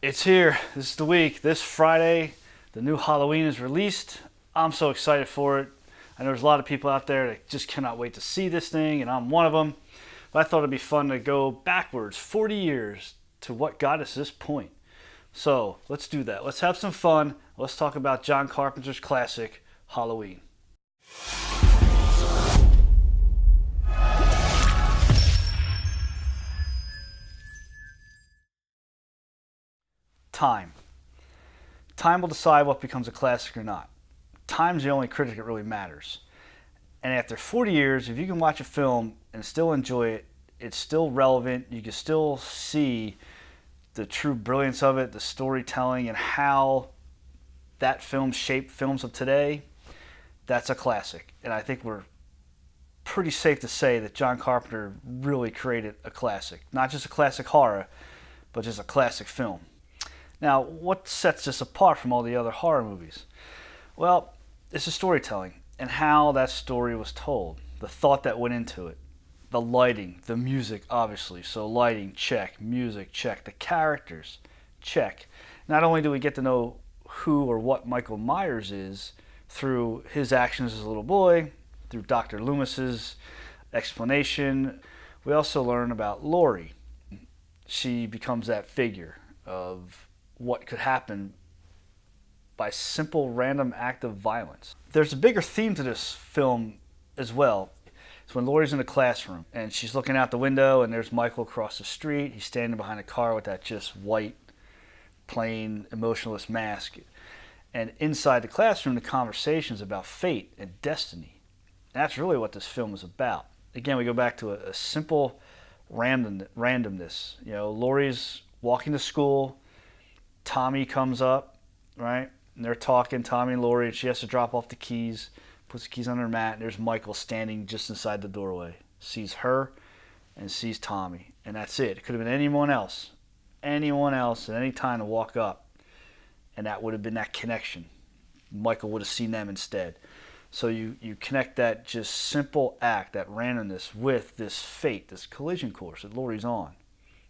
It's here. This is the week. This Friday, the new Halloween is released. I'm so excited for it. I know there's a lot of people out there that just cannot wait to see this thing, and I'm one of them. But I thought it'd be fun to go backwards 40 years to what got us to this point. So let's do that. Let's have some fun. Let's talk about John Carpenter's classic, Halloween. Time. Time will decide what becomes a classic or not. Time's the only critic that really matters. And after 40 years, if you can watch a film and still enjoy it, it's still relevant. You can still see the true brilliance of it, the storytelling, and how that film shaped films of today. That's a classic. And I think we're pretty safe to say that John Carpenter really created a classic. Not just a classic horror, but just a classic film. Now, what sets this apart from all the other horror movies? Well, it's the storytelling and how that story was told, the thought that went into it, the lighting, the music, obviously. So lighting, check. Music, check. The characters, check. Not only do we get to know who or what Michael Myers is through his actions as a little boy, through Dr. Loomis's explanation, we also learn about Laurie. She becomes that figure of what could happen by simple random act of violence. There's a bigger theme to this film as well. It's when Laurie's in the classroom and she's looking out the window and there's Michael across the street. He's standing behind a car with that just white, plain, emotionless mask. And inside the classroom, the conversation's about fate and destiny. And that's really what this film is about. Again, we go back to a simple randomness. You know, Laurie's walking to school. Tommy comes up, right? And they're talking, Tommy and Laurie, and she has to drop off the keys, puts the keys on her mat, and there's Michael standing just inside the doorway. Sees her and sees Tommy. And that's it. It could have been anyone else at any time to walk up, and that would have been that connection. Michael would have seen them instead. So you connect that just simple act, that randomness, with this fate, this collision course that Laurie's on.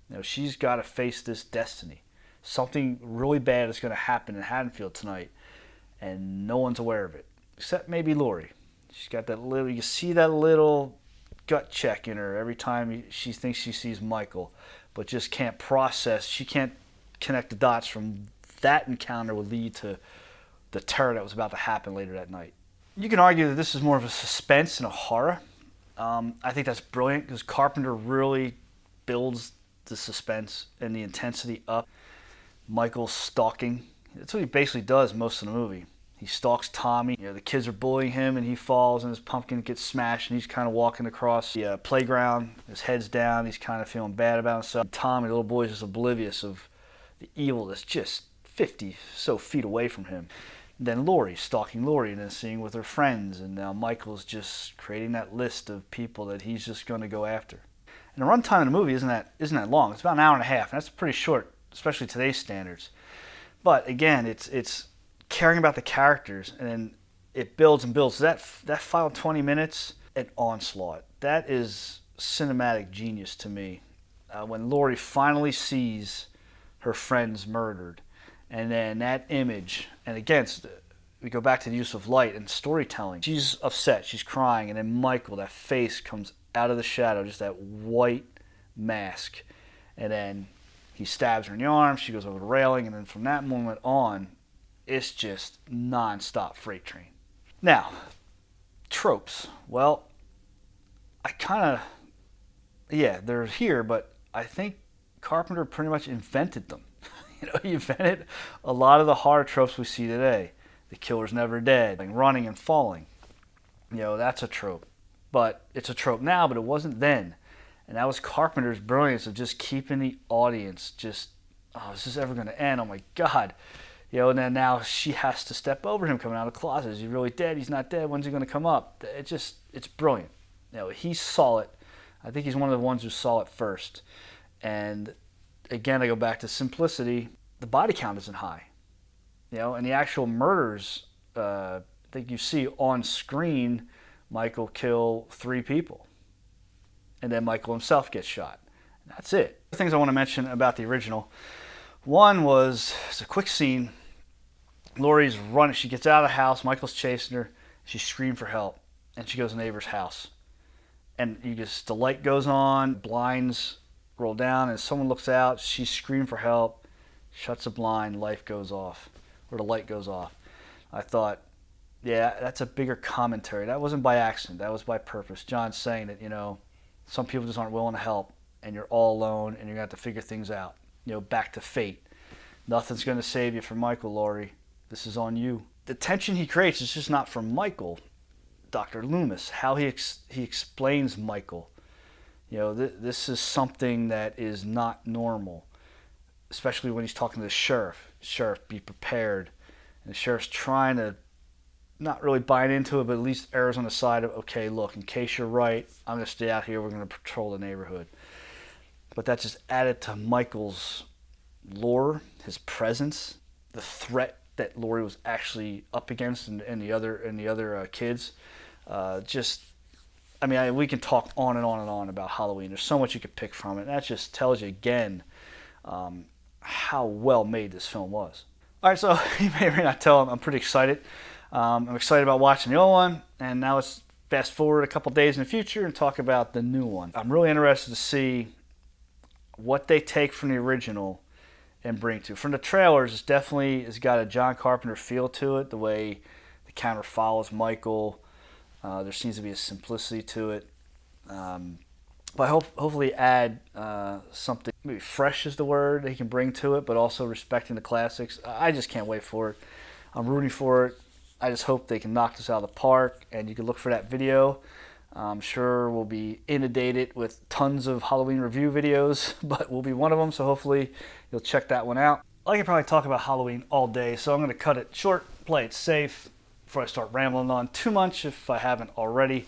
You know, she's got to face this destiny. Something really bad is going to happen in Haddonfield tonight, and no one's aware of it, except maybe Laurie. She's got that little, you can see that little gut check in her every time she thinks she sees Michael, but just can't process, she can't connect the dots from that encounter would lead to the terror that was about to happen later that night. You can argue that this is more of a suspense and a horror. I think that's brilliant because Carpenter really builds the suspense and the intensity up. Michael's stalking. That's what he basically does most of the movie. He stalks Tommy. You know, the kids are bullying him and he falls and his pumpkin gets smashed and he's kind of walking across the playground. His head's down. He's kind of feeling bad about himself. Tommy, the little boy, is just oblivious of the evil that's just 50 so feet away from him. And then Laurie, stalking Laurie and then seeing with her friends. And now Michael's just creating that list of people that he's just going to go after. And the runtime of the movie isn't that long. It's about an hour and a half. And that's pretty short, especially today's standards. But again, it's caring about the characters, and then it builds and builds. So that final 20 minutes, an onslaught. That is cinematic genius to me. When Laurie finally sees her friends murdered, and then that image, and again, we go back to the use of light and storytelling. She's upset, she's crying, and then Michael, that face comes out of the shadow, just that white mask, and then he stabs her in the arm, she goes over the railing, and then from that moment on, it's just non-stop freight train. Now, tropes. Well, they're here, but I think Carpenter pretty much invented them. He invented a lot of the horror tropes we see today. The killer's never dead, like running and falling. That's a trope. But it's a trope now, but it wasn't then. And that was Carpenter's brilliance of just keeping the audience just, oh, is this ever going to end? Oh my God. And then now she has to step over him coming out of the closet. Is he really dead? He's not dead. When's he going to come up? It's brilliant. He saw it. I think he's one of the ones who saw it first. And again, I go back to simplicity. The body count isn't high. And the actual murders, I think you see on screen Michael kill 3 people. And then Michael himself gets shot. That's it. The things I want to mention about the original. One was, it's a quick scene. Laurie's running. She gets out of the house. Michael's chasing her. She screams for help, and she goes to the neighbor's house. And the light goes on, blinds roll down, and someone looks out. She screams for help, shuts the blind, light goes off. I thought, yeah, that's a bigger commentary. That wasn't by accident. That was by purpose. John's saying that, some people just aren't willing to help, and you're all alone, and you're going to have to figure things out. Back to fate. Nothing's going to save you from Michael, Laurie. This is on you. The tension he creates is just not from Michael. Dr. Loomis, how he explains Michael. This is something that is not normal, especially when he's talking to the sheriff. Sheriff, be prepared. And the sheriff's trying to not really buying into it, but at least errs on the side of, okay, look, in case you're right, I'm going to stay out here. We're going to patrol the neighborhood. But that just added to Michael's lore, his presence, the threat that Laurie was actually up against, and the other kids. We can talk on and on and on about Halloween. There's so much you could pick from it. And that just tells you again how well made this film was. All right, so you may or may not tell, I'm pretty excited. I'm excited about watching the old one, and now let's fast forward a couple days in the future and talk about the new one. I'm really interested to see what they take from the original and bring to. From the trailers, it's got a John Carpenter feel to it, the way the camera follows Michael. There seems to be a simplicity to it. But hopefully add something, maybe fresh is the word he can bring to it, but also respecting the classics. I just can't wait for it. I'm rooting for it. I just hope they can knock this out of the park, and you can look for that video. I'm sure we'll be inundated with tons of Halloween review videos, but we'll be one of them, so hopefully you'll check that one out. I can probably talk about Halloween all day, so I'm going to cut it short, play it safe, before I start rambling on too much if I haven't already.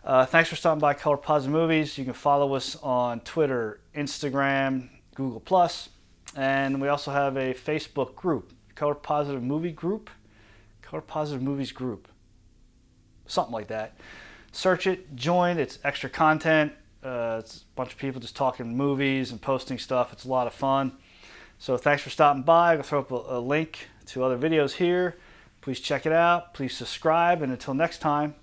Thanks for stopping by Color Positive Movies. You can follow us on Twitter, Instagram, Google+, and we also have a Facebook group, Color Positive Movie Group, Color Positive Movies Group, something like that. Search it, join, it's extra content. It's a bunch of people just talking movies and posting stuff. It's a lot of fun. So thanks for stopping by. I'll throw up a link to other videos here. Please check it out. Please subscribe. And until next time,